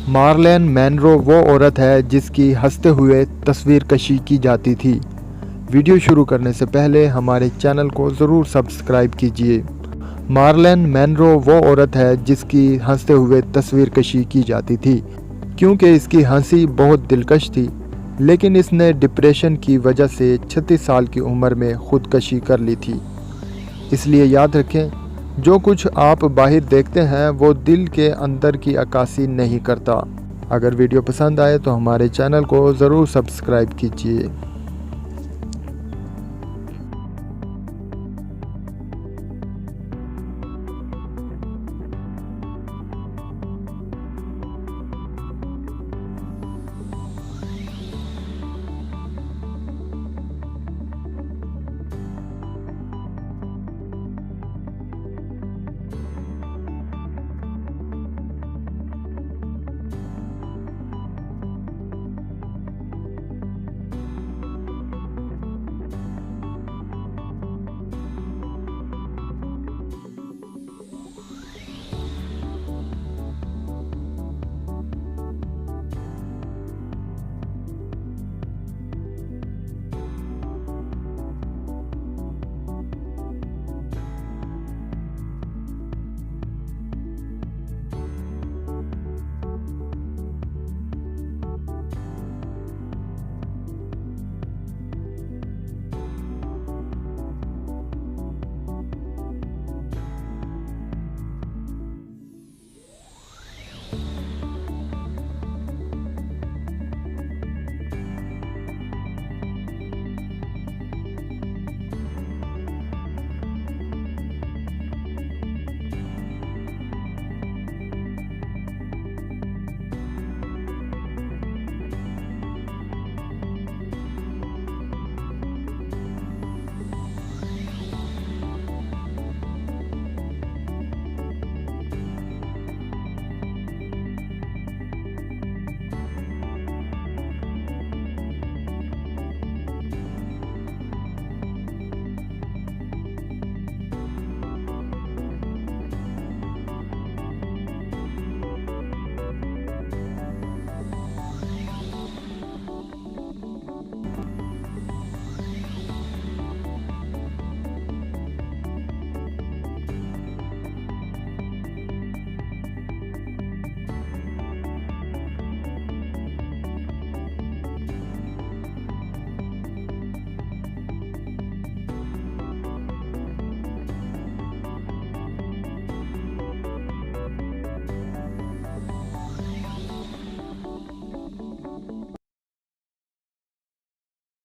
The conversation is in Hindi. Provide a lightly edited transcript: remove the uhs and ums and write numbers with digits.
मार्लेन मैनरो वो औरत है जिसकी हंसते हुए तस्वीर कशी की जाती थी। वीडियो शुरू करने से पहले हमारे चैनल को ज़रूर सब्सक्राइब कीजिए। मार्लेन मैनरो वो औरत है जिसकी हंसते हुए तस्वीर कशी की जाती थी क्योंकि इसकी हंसी बहुत दिलकश थी, लेकिन इसने डिप्रेशन की वजह से 36 साल की उम्र में खुदकशी कर ली थी। इसलिए याद रखें, जो कुछ आप बाहर देखते हैं वो दिल के अंदर की अक्कासी नहीं करता। अगर वीडियो पसंद आए तो हमारे चैनल को ज़रूर सब्सक्राइब कीजिए।